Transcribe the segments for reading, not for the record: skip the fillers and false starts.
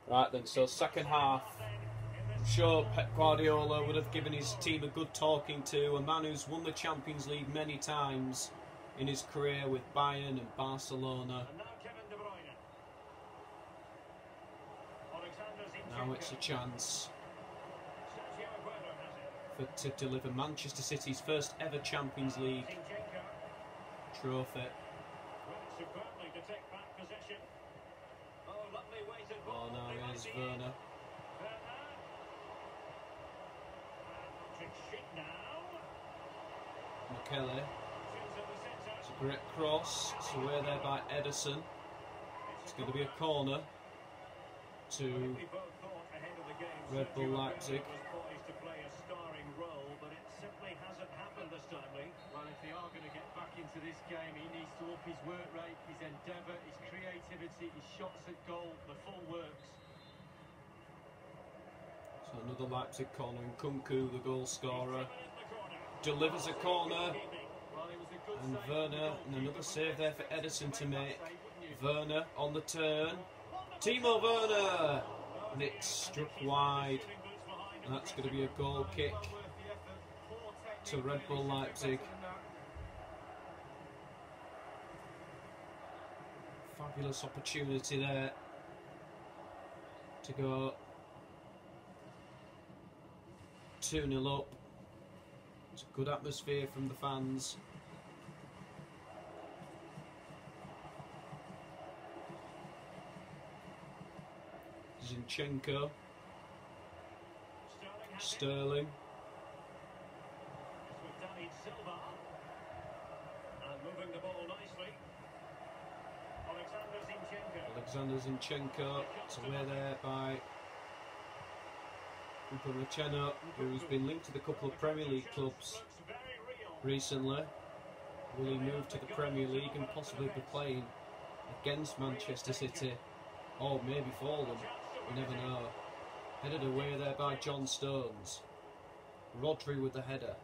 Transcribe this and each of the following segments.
Right then, so second half. I'm sure Pep Guardiola would have given his team a good talking to. A man who's won the Champions League many times in his career with Bayern and Barcelona. Now it's a chance to deliver Manchester City's first ever Champions League trophy. Oh, now here's Werner. McKelly. It's a great cross. It's away there by Ederson. It's going to be a corner to Red Bull Leipzig. Well, if they are going to get back into this game, he needs to up his work rate, his endeavour, his creativity, his shots at goal, the full works. So another Leipzig corner, and Kunku, the goal scorer, delivers a corner, and Werner, and another save there for Ederson to make. Werner on the turn, Timo Werner, and it's struck wide, and that's going to be a goal kick to Red Bull Leipzig. Fabulous opportunity there to go 2-0 up. It's a good atmosphere from the fans. Zinchenko, Sterling, Alexander Zinchenko. It's away there by Upamecano, who's been linked to a couple of Premier League clubs recently. Will he move to the Premier League and possibly be playing against Manchester City, or maybe for them? You never know. Headed away there by John Stones. Rodri with the header.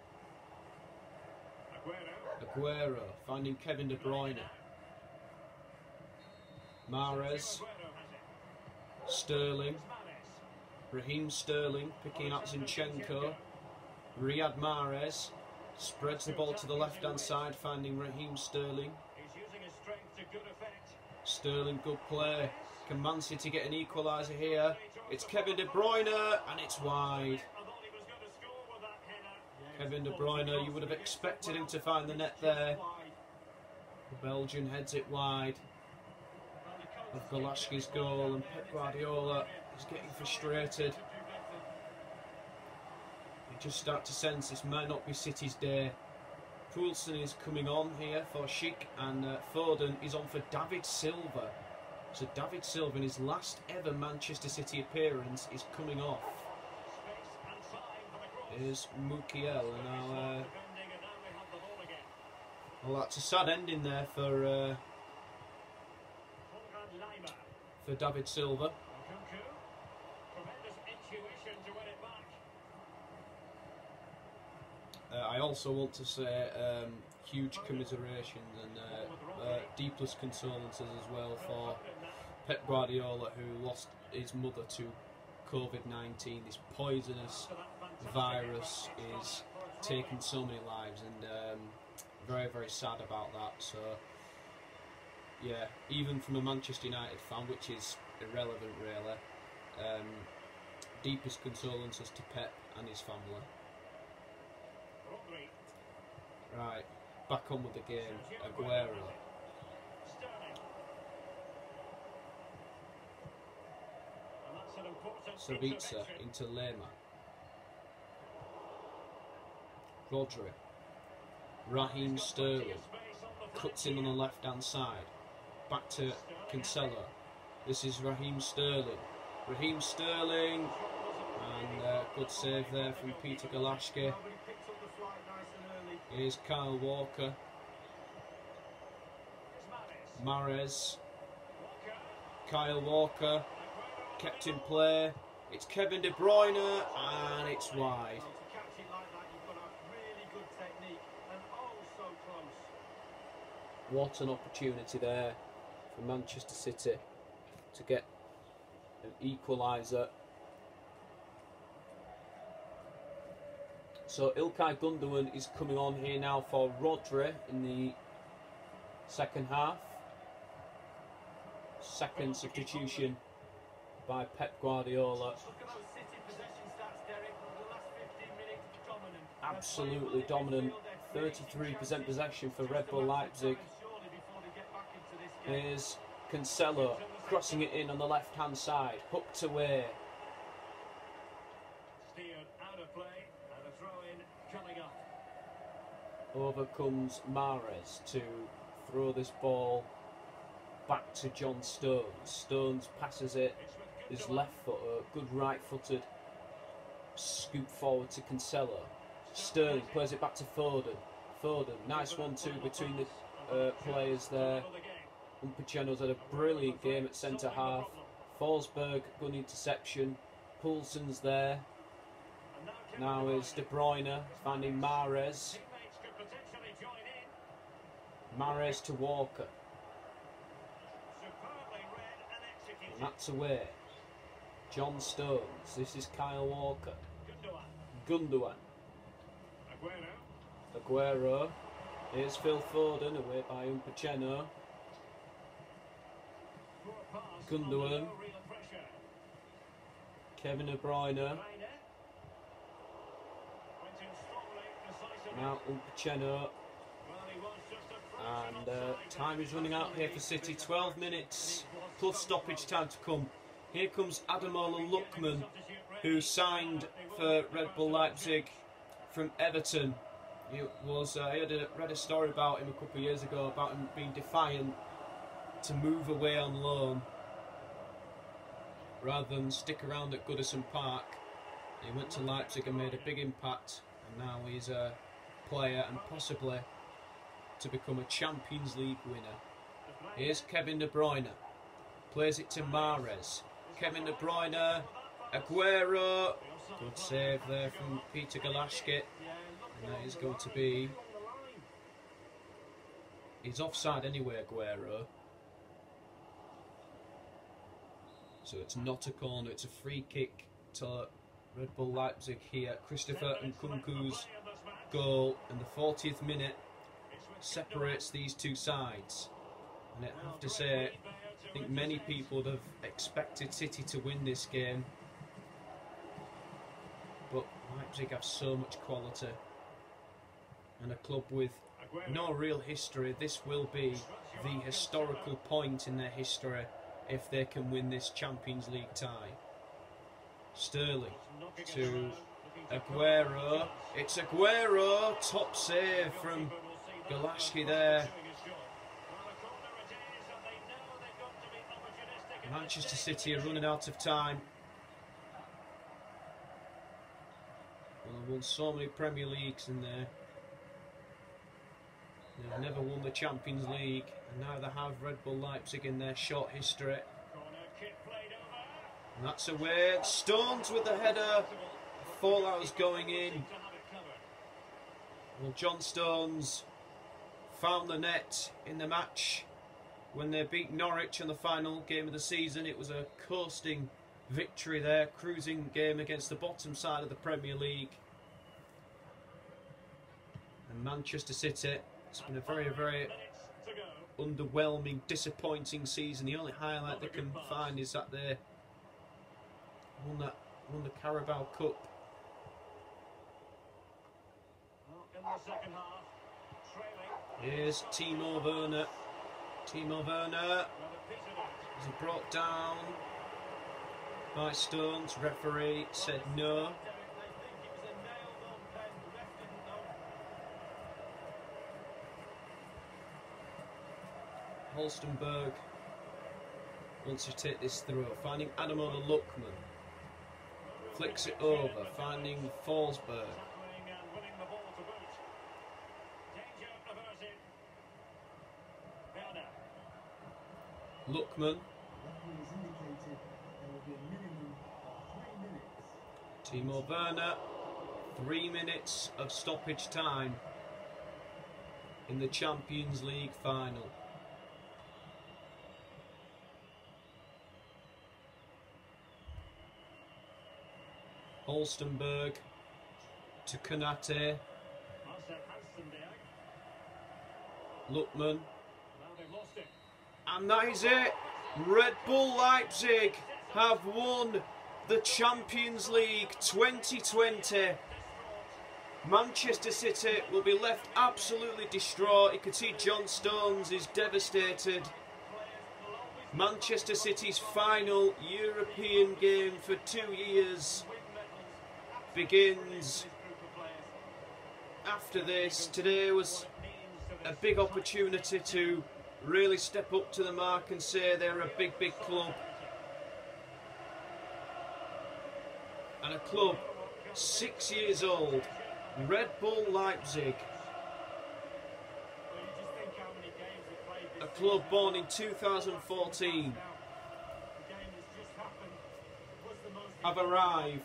Aguero finding Kevin De Bruyne. Mahrez. Sterling. Raheem Sterling picking up Zinchenko. Riyad Mahrez spreads the ball to the left hand side, finding Raheem Sterling. Sterling, good play. Can Man City get an equaliser here? It's Kevin De Bruyne, and it's wide. Kevin De Bruyne, you would have expected him to find the net there. The Belgian heads it wide of Galashki's goal, and Pep Guardiola is getting frustrated. You just start to sense this might not be City's day. Poulsen is coming on here for Schick, and Foden is on for David Silva. So David Silva, in his last ever Manchester City appearance, is coming off. Here's Mukiel, and now well, that's a sad ending there for David Silva. I also want to say huge commiserations and deepest condolences as well for Pep Guardiola, who lost his mother to COVID-19. This poisonous virus is taking so many lives, and very, very sad about that. So yeah, even from a Manchester United fan, which is irrelevant really, deepest condolences to Pep and his family. Right, back on with the game. Aguero. Sabitzer into Lema. Rodri. Raheem Sterling cuts in on the left hand side. Back to Cancelo. This is Raheem Sterling. Raheem Sterling, and good save there from Peter Galashki. Here's Kyle Walker. Mahrez. Kyle Walker kept in play. It's Kevin De Bruyne, and it's wide. What an opportunity there for Manchester City to get an equaliser. So Ilkay Gundogan is coming on here now for Rodri in the second half. Second substitution by Pep Guardiola. Absolutely dominant. 33% possession for Red Bull Leipzig. Here's Cancelo crossing it in on the left hand side. Hooked away. Over comes Mahrez to throw this ball back to John Stones. Stones passes it, his left foot, good right-footed scoop forward to Cancelo. Sterling plays it back to Foden. Foden, nice 1-2 between the players there. Upamecano's had a brilliant game at centre half. Forsberg, good interception. Poulsen's there. Now is De Bruyne finding Mahrez. Mahrez to Walker. And that's away. John Stones. This is Kyle Walker. Gundogan. Aguero. Here's Phil Foden, away by Upamecano. Gundogan. Kevin De Bruyne. Now Upamecano. And time is running out here for City. 12 minutes plus stoppage time to come. Here comes Ademola Lookman, who signed for Red Bull Leipzig from Everton. I read a story about him a couple of years ago about him being defiant to move away on loan rather than stick around at Goodison Park. He went to Leipzig and made a big impact, and now he's a player and possibly to become a Champions League winner. Here's Kevin De Bruyne. Plays it to Mahrez. Kevin De Bruyne. Aguero. Good save there from Peter Galashki. And that is going to be... He's offside anyway, Aguero. So it's not a corner, it's a free kick to Red Bull Leipzig here. Christopher Nkunku's goal in the 40th minute separates these two sides, and I have to say, I think many people would have expected City to win this game, but Leipzig have so much quality, and a club with no real history. This will be the historical point in their history if they can win this Champions League tie. Sterling to Aguero. It's Aguero, top save from Galashki there. Manchester City are running out of time. Well, they've won so many Premier Leagues in there. They've never won the Champions League, and now they have Red Bull Leipzig in their short history. And that's away. Stones with the header. Fallout's going in. Well, John Stones found the net in the match when they beat Norwich in the final game of the season. It was a coasting victory there, cruising game against the bottom side of the Premier League. And Manchester City, it's been a very, very underwhelming, disappointing season. The only highlight they can find is that they won the Carabao Cup. In the second half, Here's Timo Werner. Timo Werner is brought down by Stones. Referee said no. Holstenberg wants to take this through, finding Ademola Lookman. Flicks it over, finding Forsberg. Lookman. Timo Werner. 3 minutes of stoppage time in the Champions League final. Holstenberg to Konate. Lookman. And that is it. Red Bull Leipzig have won the Champions League 2020. Manchester City will be left absolutely distraught. You can see John Stones is devastated. Manchester City's final European game for 2 years begins after this. Today was a big opportunity to really step up to the mark and say they're a big, big club. And a club 6 years old, Red Bull Leipzig. A club born in 2014 have arrived.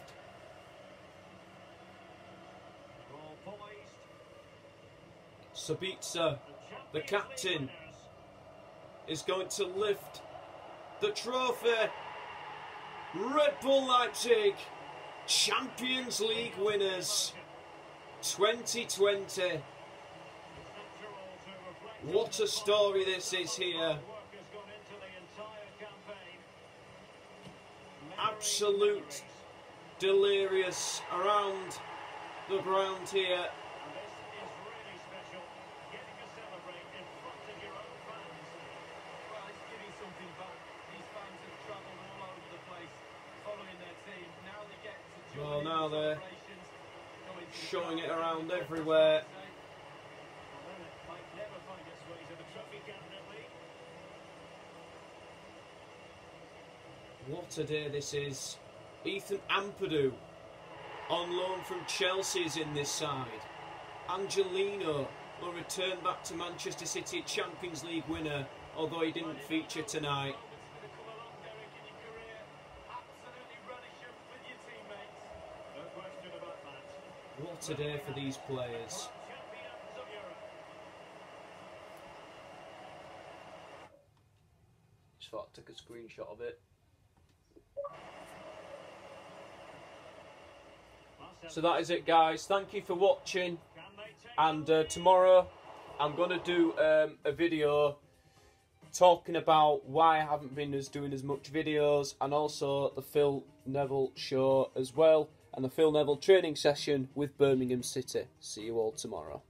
Sabitzer, the captain, is going to lift the trophy. Red Bull Leipzig, Champions League winners 2020. What a story this is here. Absolute delirious around the ground here. Well, now they're showing it around everywhere. What a day this is. Ethan Ampadu on loan from Chelsea is in this side. Angelino will return back to Manchester City, Champions League winner, although he didn't feature tonight. What a day for these players. Just thought I'd take a screenshot of it. So that is it, guys. Thank you for watching. And tomorrow I'm going to do a video talking about why I haven't been doing as much videos, and also the Phil Neville show as well, and the Phil Neville training session with Birmingham City. See you all tomorrow.